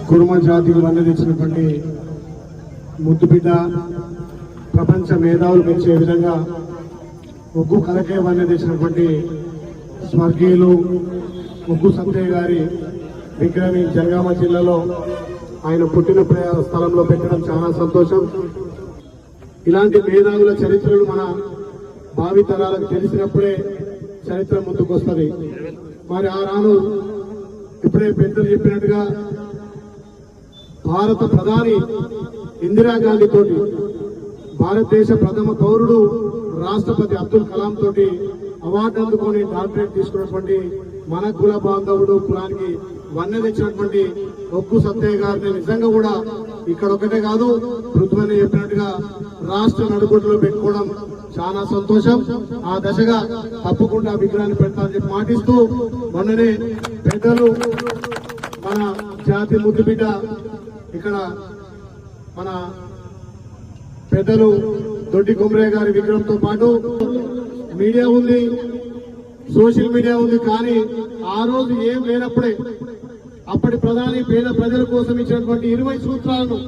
కుర్మ జాతికి వన్నెదించినటువంటి ముద్దుబిడ్డ ప్రపంచ మేధావులు పెంచే విధంగా ఒగ్గు కలకే వన్నెదించినటువంటి స్వర్గీయులు ఒగ్గు సత్యయ్య గారి విగ్రహం జనగామ జిల్లాలో ఆయన పుట్టిన స్థలంలో పెట్టడం చాలా సంతోషం. ఇలాంటి మేధావుల చరిత్రలు మన భావి తరాలకు తెలిసినప్పుడే చరిత్ర ముందుకొస్తుంది. మరి ఆ రాను ఇప్పుడే పెద్దలు చెప్పినట్టుగా భారత ప్రధాని ఇందిరాగాంధీ తోటి, భారతదేశ ప్రథమ పౌరుడు రాష్ట్రపతి అబ్దుల్ కలాం తోటి అవార్డు అందుకొని డాక్టరేట్ తీసుకున్నటువంటి మన కుల బాంధవుడు, కులానికి వన్నె తెచ్చినటువంటి ఒగ్గు సత్యయ్య గారిని నిజంగా కూడా ఇక్కడ ఒకటే కాదు, పృథ్వని చెప్పినట్టుగా రాష్ట్ర నడుబొట్టులో పెట్టుకోవడం చాలా సంతోషం. ఆ దశగా తప్పకుండా విగ్రహాన్ని పెడతామని చెప్పి మాటిస్తూ, మొన్ననే పెద్దలు మన జాతి ముద్దుబిడ్డ ఇక్కడ మన పెద్దలు దొడ్డి కొమరయ్య గారి విగ్రహంతో పాటు మీడియా ఉంది, సోషల్ మీడియా ఉంది. కానీ ఆ రోజు ఏం లేనప్పుడే అప్పటి ప్రధాని పేద ప్రజల కోసం ఇచ్చినటువంటి 20 సూత్రాలను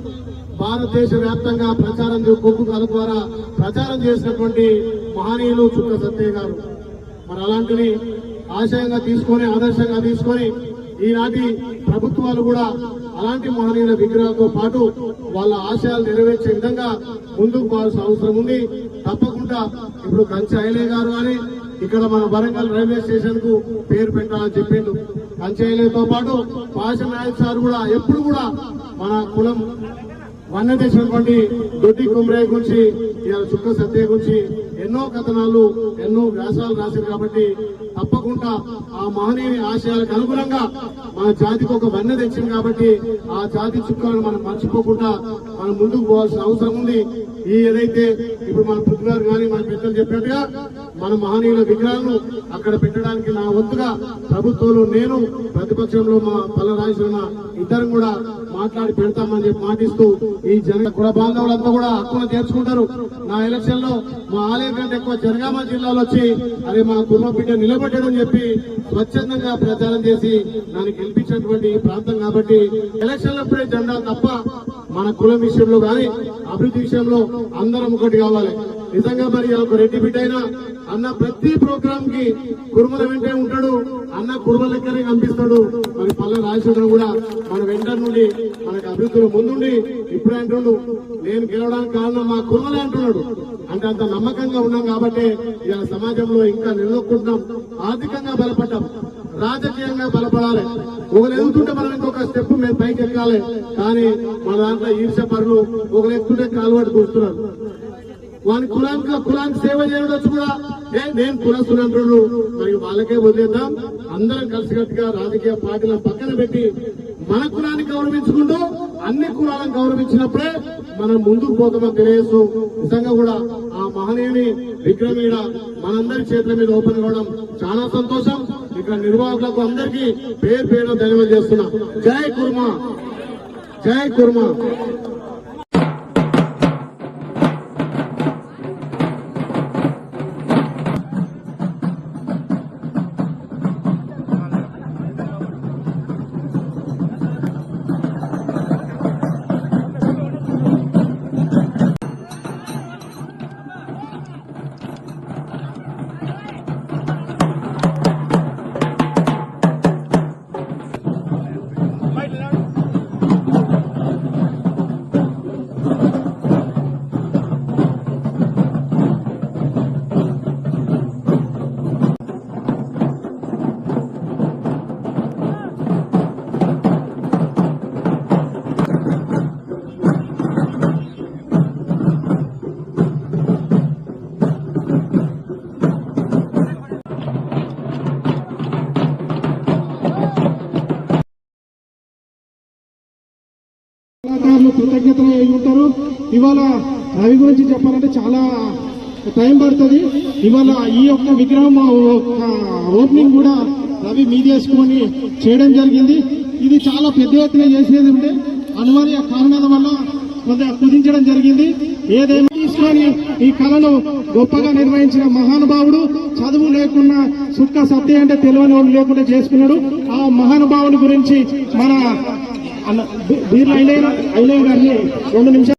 భారతదేశ వ్యాప్తంగా ప్రచారం కొగ్గు కళ ద్వారా ప్రచారం చేసినటువంటి మహనీయులు చుక్క సత్యయ్య గారు. మరి అలాంటిని ఆశయంగా తీసుకొని, ఆదర్శంగా తీసుకొని ఈనాటి ప్రభుత్వాలు కూడా అలాంటి మహనీయుల విగ్రహాలతో పాటు వాళ్ళ ఆశయాలు నెరవేర్చే విధంగా ముందుకు పోవాల్సిన అవసరం ఉంది. తప్పకుండా ఇప్పుడు కంచె ఐలయ్య గారు అని ఇక్కడ మన వరంగల్ రైల్వే స్టేషన్ కు పేరు పెట్టాలని చెప్పిండు. కంచె ఐలయ్యతో పాటు పాష నాయక్ సార్ కూడా ఎప్పుడు కూడా మన కులం వన్నె తెచ్చినటువంటి దొడ్డి కొమరయ్య గురించి, ఇవాళ చుక్క సత్యయ్య గురించి ఎన్నో కథనాలు, ఎన్నో వ్యాసాలు రాశారు. కాబట్టి తప్పకుండా ఆ మహనీయుని ఆశయాలకు అనుగుణంగా మన జాతికి ఒక వన్నె తెచ్చింది. కాబట్టి ఆ జాతి చుక్కలను మనం మర్చిపోకుండా మనం ముందుకు పోవాల్సిన అవసరం ఉంది. ఈ ఏదైతే ఇప్పుడు మన పృథ్వీగారు కానీ మన పెద్దలు చెప్పినట్టుగా మన మహనీయుల విగ్రహాలను అక్కడ పెట్టడానికి నా వంతుగా ప్రభుత్వంలో నేను, ప్రతిపక్షంలో మా పల్లరాజేశ్వరన్న ఇద్దరం కూడా మాట్లాడి పెడతామని చెప్పి మాటిస్తూ, ఈ జన కుల బాంధవులంతా కూడా హక్కును చేర్చుకుంటారు. నా ఎలక్షన్ లో మా ఆలయం కంటే ఎక్కువ జనగామ జిల్లాలో వచ్చి అదే మా కుర్మ బిడ్డ నిలబెట్టడం చెప్పి స్వచ్ఛందంగా ప్రచారం చేసి నన్ను గెలిపించినటువంటి ప్రాంతం. కాబట్టి ఎలక్షన్లప్పుడే జెండా తప్ప మన కులం విషయంలో కానీ అభివృద్ధి విషయంలో అందరం ఒకటి కావాలి. నిజంగా మరి ఒక రెడ్డి బిడ్డ అయినా అన్న ప్రతి ప్రోగ్రామ్ కి కుర్మల వెంటే ఉంటాడు, అన్న కుర్మ లెక్కనే కనిపిస్తాడు. మరి పల్లె రాజశేఖరం కూడా మన వెంట నుండి మనకు అభివృద్ధిలో ముందుండి ఇప్పుడే అంటుండు నేను గెలవడానికి కారణం మా కుర్మలే అంటున్నాడు. అంటే అంత నమ్మకంగా ఉన్నాం కాబట్టి ఇలా సమాజంలో ఇంకా నిలదొక్కుంటున్నాం. ఆర్థికంగా బలపడ్డాం, రాజకీయంగా బలపడాలి. ఒకరు ఎదుగుతుంటే మనం ఇంకొక స్టెప్ మేము పైకి ఎక్కాలి. కానీ మన దాంట్లో ఈర్ష్య పరులు ఒకరు ఎక్కుతుంటే కాలువాడు కూస్తున్నారు. వాని కులానికి సేవ చేయడం కూడా నేను కులస్తున్నంటున్నారు. మరి వాళ్ళకే వదిలేద్దాం. అందరం కలిసికట్టుగా రాజకీయ పార్టీలను పక్కన పెట్టి మన కులాన్ని గౌరవించుకుంటూ అన్ని కులాలను గౌరవించినప్పుడే మనం ముందుకు పోతామని తెలియజేస్తూ, నిజంగా కూడా ఆ మహనీయుని విగ్రహం మీద మనందరి చేతుల మీద ఓపెన్ కావడం చాలా సంతోషం. ఇక్కడ నిర్వాహకులకు అందరికీ పేరు పేరు ధన్యవాదాలు చేస్తున్నా. జై కుర్మా, జై కుర్మా. కృతజ్ఞతలు అయి ఉంటారు. ఇవాళ రవి గురించి చెప్పాలంటే చాలా టైం పడుతుంది. ఇవాళ ఈ యొక్క విగ్రహం ఓపెనింగ్ కూడా రవి మీదేసుకొని చేయడం జరిగింది. ఇది చాలా పెద్ద ఎత్తున చేసేది ఉంటే అనివార్య కారణాల వల్ల కొంత కుదించడం జరిగింది. ఏదేమో తీసుకొని ఈ కళను గొప్పగా నిర్వహించిన మహానుభావుడు, చదువు లేకున్నా సుక్క సత్య అంటే తెలియని వాడు లేకుండా చేసుకున్నాడు. ఆ మహానుభావుని గురించి మన బీర్ల ఐలయ్య గారిని 2 నిమిషాలు